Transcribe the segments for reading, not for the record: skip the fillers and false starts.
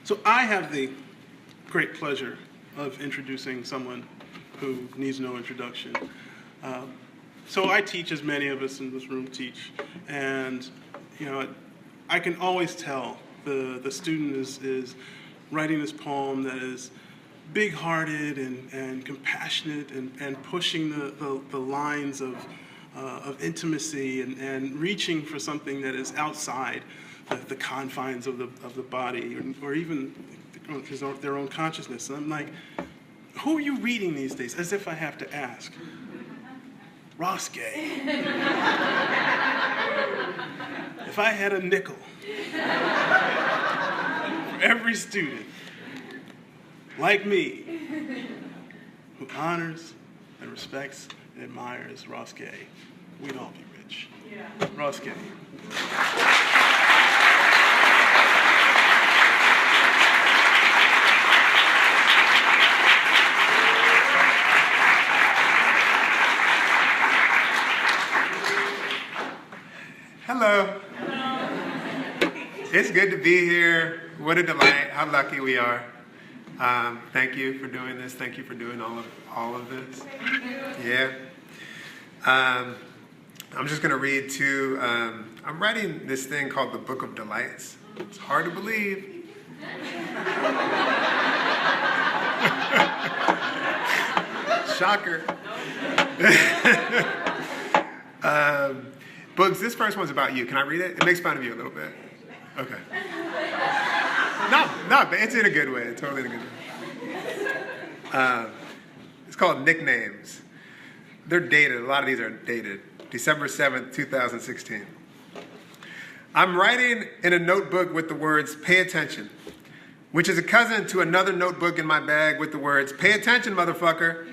So I have the great pleasure of introducing someone who needs no introduction. So I teach, as many of us in this room teach, and I can always tell the student is writing this poem that is big-hearted and compassionate and pushing the lines of intimacy and reaching for something that is outside the confines of the body or even their own consciousness. And I'm like, who are you reading these days? As if I have to ask. Ross Gay. If I had a nickel for every student like me who honors and respects and admires Ross Gay, we'd all be rich. Yeah. Ross Gay. Hello. It's good to be here. What a delight. How lucky we are. Thank you for doing this. Thank you for doing all of this. Yeah. I'm just going to read two. I'm writing this thing called the Book of Delights. It's hard to believe. Shocker. Bugs, this first one's about you. Can I read it? It makes fun of you a little bit. Okay. No, but it's in a good way. It's totally in a good way. It's called Nicknames. They're dated. A lot of these are dated. December 7th, 2016. I'm writing in a notebook with the words, "Pay attention," which is a cousin to another notebook in my bag with the words, "Pay attention, motherfucker,"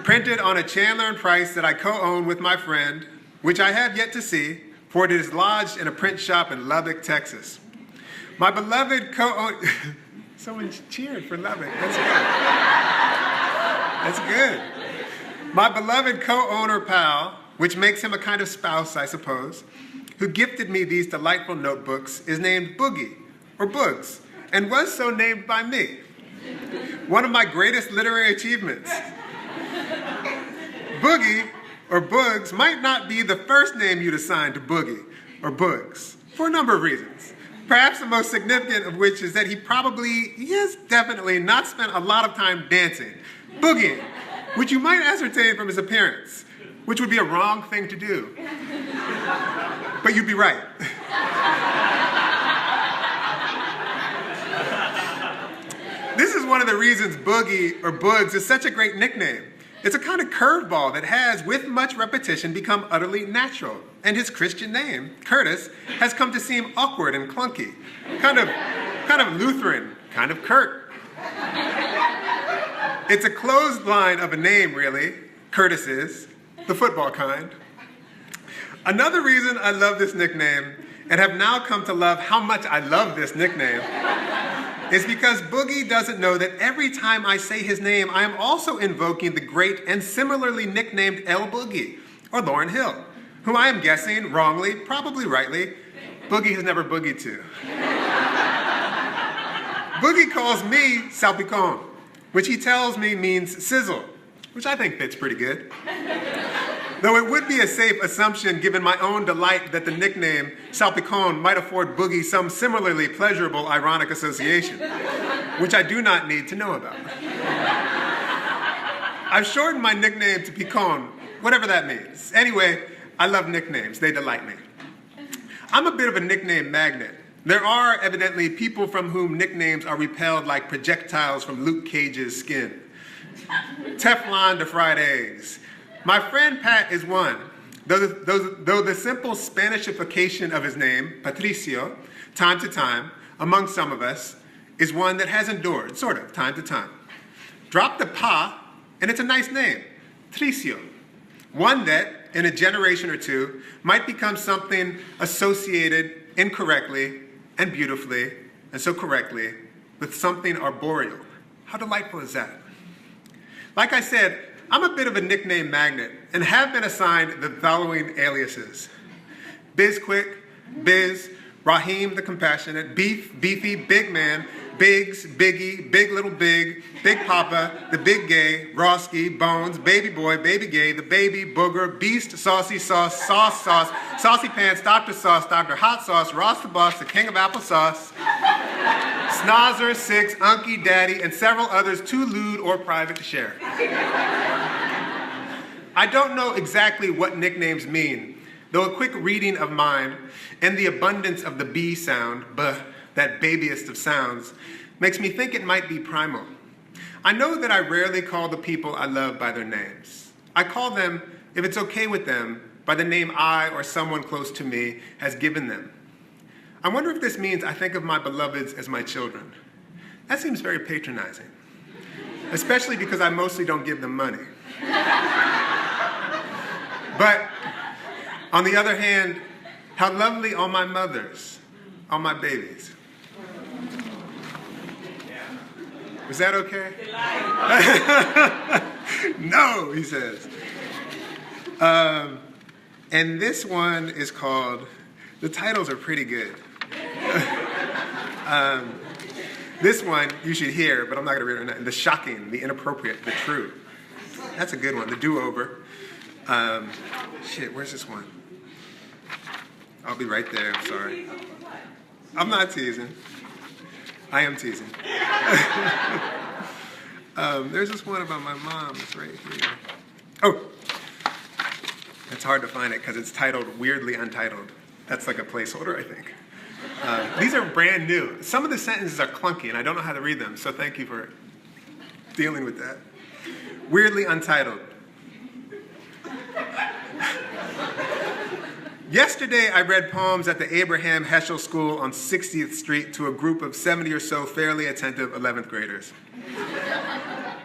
printed on a Chandler and Price that I co-own with my friend, which I have yet to see, for it is lodged in a print shop in Lubbock, Texas. My beloved co-owner... Someone cheered for Lubbock. That's good. That's good. My beloved co-owner pal, which makes him a kind of spouse, I suppose, who gifted me these delightful notebooks, is named Boogie, or Bugs, and was so named by me. One of my greatest literary achievements. Boogie, or Bugs, might not be the first name you'd assign to Boogie, or Bugs, for a number of reasons. Perhaps the most significant of which is that he has definitely not spent a lot of time dancing, boogieing, which you might ascertain from his appearance, which would be a wrong thing to do. But you'd be right. This is one of the reasons Boogie, or Bugs, is such a great nickname. It's a kind of curveball that has, with much repetition, become utterly natural. And his Christian name, Curtis, has come to seem awkward and clunky. Kind of Lutheran, kind of curt. It's a clothesline of a name, really. Curtis is, the football kind. Another reason I love this nickname, and have now come to love how much I love this nickname, is because Boogie doesn't know that every time I say his name, I am also invoking the great and similarly nicknamed El Boogie, or Lauryn Hill, whom I am guessing, wrongly, probably rightly, Boogie has never boogied to. Boogie calls me salpicon, which he tells me means sizzle, which I think fits pretty good. Though it would be a safe assumption, given my own delight, that the nickname salpicon might afford Boogie some similarly pleasurable ironic association, which I do not need to know about. I've shortened my nickname to Picon, whatever that means. Anyway, I love nicknames. They delight me. I'm a bit of a nickname magnet. There are evidently people from whom nicknames are repelled like projectiles from Luke Cage's skin. Teflon to fried eggs. My friend Pat is one, though the simple Spanishification of his name, Patricio, time to time, among some of us, is one that has endured, sort of, time to time. Drop the pa, and it's a nice name, Tricio. One that, in a generation or two, might become something associated incorrectly and beautifully, and so correctly, with something arboreal. How delightful is that? Like I said, I'm a bit of a nickname magnet and have been assigned the following aliases: Bizquick, Biz, Raheem the compassionate, Beef, Beefy, Big Man, Biggs, Biggie, Big Little Big, Big Papa, the Big Gay, Rawski, Bones, Baby Boy, Baby Gay, the Baby, Booger, Beast, Saucy Sauce, Sauce Sauce, Saucy Pants, Dr. Sauce, Dr. Hot Sauce, Ross the Boss, the King of Applesauce, Snozzer, Six, Unky, Daddy, and several others too lewd or private to share. I don't know exactly what nicknames mean, though a quick reading of mine and the abundance of the B sound, that babiest of sounds, makes me think it might be primal. I know that I rarely call the people I love by their names. I call them, if it's okay with them, by the name I or someone close to me has given them. I wonder if this means I think of my beloveds as my children. That seems very patronizing, especially because I mostly don't give them money. But on the other hand, how lovely all my mothers, all my babies. Is that okay? No, he says. And this one is called, the titles are pretty good. This one you should hear, but I'm not going to read it. The shocking, the inappropriate, the true. That's a good one. The do-over. Shit, where's this one? I'll be right there. I'm sorry. I'm not teasing. I am teasing. There's this one about my mom. It's right here. Oh, it's hard to find it because it's titled Weirdly Untitled. That's like a placeholder, I think. These are brand new. Some of the sentences are clunky, and I don't know how to read them, so thank you for dealing with that. Weirdly Untitled. Yesterday, I read poems at the Abraham Heschel School on 60th Street to a group of 70 or so fairly attentive 11th graders.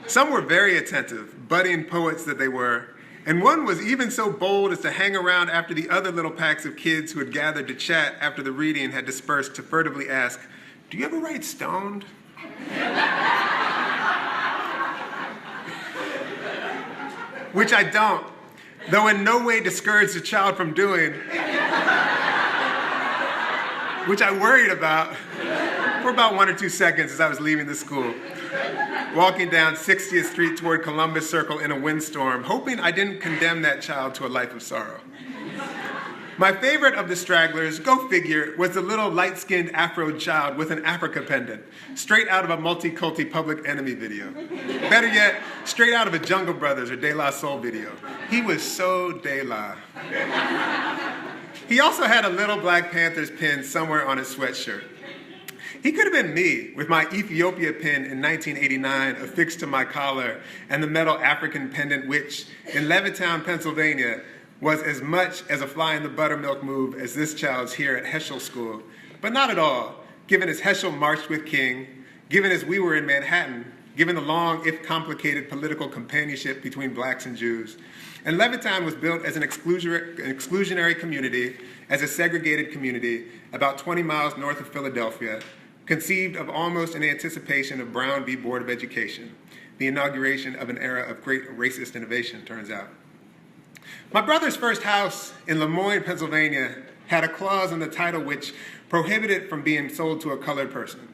Some were very attentive, budding poets that they were, and one was even so bold as to hang around after the other little packs of kids who had gathered to chat after the reading had dispersed to furtively ask, "Do you ever write stoned?" Which I don't, though in no way discouraged a child from doing, which I worried about for about 1 or 2 seconds as I was leaving the school, walking down 60th Street toward Columbus Circle in a windstorm, hoping I didn't condemn that child to a life of sorrow. My favorite of the stragglers, go figure, was the little light-skinned Afro child with an Africa pendant, straight out of a Multiculti Public Enemy video. Better yet, straight out of a Jungle Brothers or De La Soul video. He was so De La. He also had a little Black Panthers pin somewhere on his sweatshirt. He could have been me, with my Ethiopia pin in 1989 affixed to my collar and the metal African pendant which, in Levittown, Pennsylvania, was as much as a fly in the buttermilk move as this child's here at Heschel School, but not at all, given as Heschel marched with King, given as we were in Manhattan, given the long, if complicated, political companionship between blacks and Jews. And Levittown was built as an exclusionary community, as a segregated community, about 20 miles north of Philadelphia, conceived of almost in anticipation of Brown v. Board of Education, the inauguration of an era of great racist innovation, turns out. My brother's first house in Lemoyne, Pennsylvania, had a clause in the title which prohibited it from being sold to a colored person,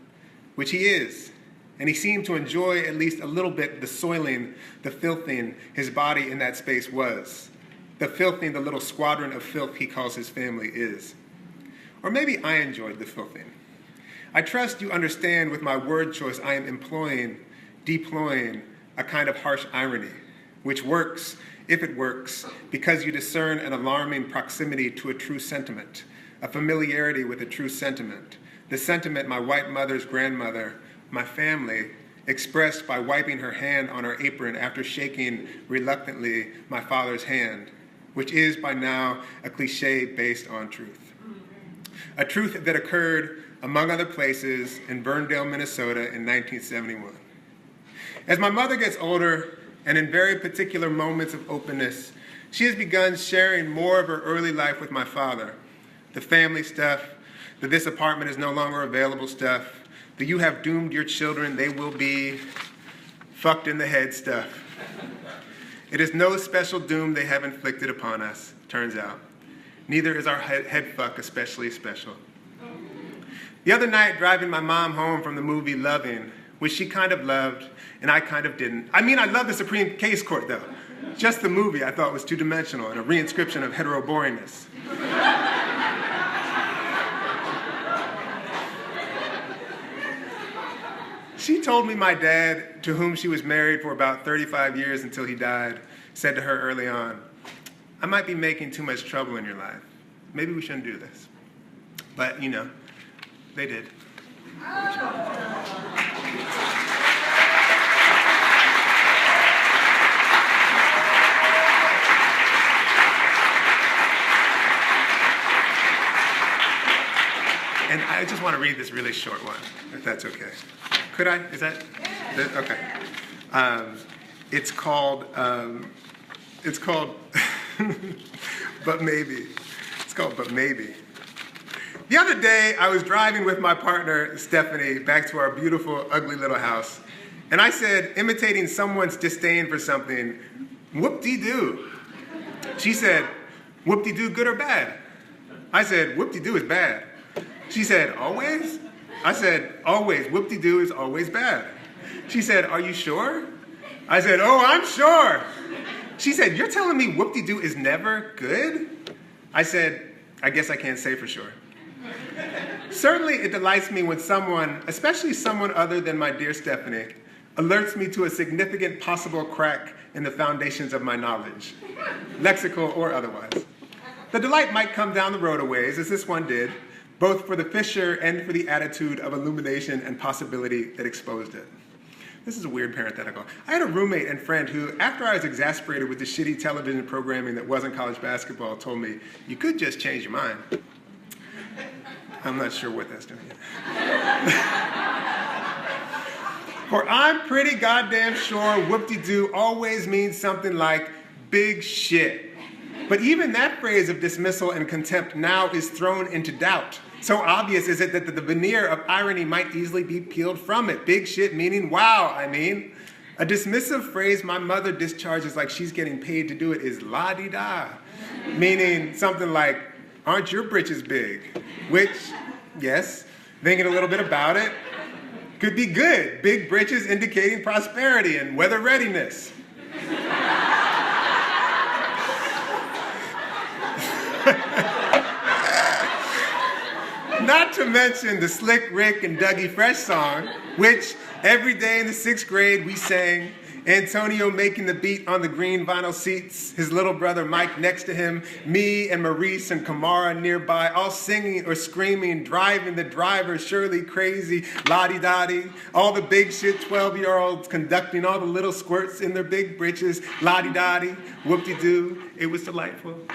which he is, and he seemed to enjoy at least a little bit the soiling, the filthing his body in that space was, the filthing the little squadron of filth he calls his family is. Or maybe I enjoyed the filthing. I trust you understand with my word choice I am deploying a kind of harsh irony, which works, if it works, because you discern an alarming proximity to a true sentiment, a familiarity with a true sentiment, the sentiment my white mother's grandmother, my family, expressed by wiping her hand on her apron after shaking reluctantly my father's hand, which is by now a cliche based on truth. A truth that occurred, among other places, in Burndale, Minnesota in 1971. As my mother gets older, and in very particular moments of openness, she has begun sharing more of her early life with my father. The family stuff, the this apartment is no longer available stuff, the you have doomed your children, they will be fucked in the head stuff. It is no special doom they have inflicted upon us, turns out. Neither is our head fuck especially special. The other night, driving my mom home from the movie Loving, which she kind of loved and I kind of didn't. I mean, I love the Supreme Case Court, though. Just the movie I thought was two-dimensional and a reinscription of hetero boringness. She told me my dad, to whom she was married for about 35 years until he died, said to her early on, "I might be making too much trouble in your life. Maybe we shouldn't do this." But, you know, they did. And I just want to read this really short one, if that's okay. Could I? Is that? Okay. It's called, But Maybe. It's called But Maybe. The other day, I was driving with my partner, Stephanie, back to our beautiful, ugly little house. And I said, imitating someone's disdain for something, "Whoop-de-doo." She said, "Whoop-de-doo, good or bad?" I said, "Whoop-de-doo is bad." She said, "Always?" I said, "Always. Whoop-de-doo is always bad." She said, "Are you sure?" I said, "Oh, I'm sure." She said, "You're telling me whoop-de-doo is never good?" I said, "I guess I can't say for sure." Certainly it delights me when someone, especially someone other than my dear Stephanie, alerts me to a significant possible crack in the foundations of my knowledge, lexical or otherwise. The delight might come down the road a ways, as this one did, both for the fissure and for the attitude of illumination and possibility that exposed it. This is a weird parenthetical. I had a roommate and friend who, after I was exasperated with the shitty television programming that wasn't college basketball, told me, "You could just change your mind." I'm not sure what that's doing yet. For I'm pretty goddamn sure whoop-de-doo always means something like big shit. But even that phrase of dismissal and contempt now is thrown into doubt. So obvious is it that the veneer of irony might easily be peeled from it. Big shit meaning wow, I mean. A dismissive phrase my mother discharges like she's getting paid to do it is la-di-da, meaning something like, "Aren't your britches big?" Which, yes, thinking a little bit about it, could be good. Big britches indicating prosperity and weather readiness. Not to mention the Slick Rick and Dougie Fresh song, which every day in the 6th grade we sang, Antonio making the beat on the green vinyl seats, his little brother Mike next to him, me and Maurice and Kamara nearby, all singing or screaming, driving the driver surely crazy, la-di-da-di, all the big shit 12-year-olds conducting all the little squirts in their big britches, la-di-da-di, whoop-de-doo. It was delightful.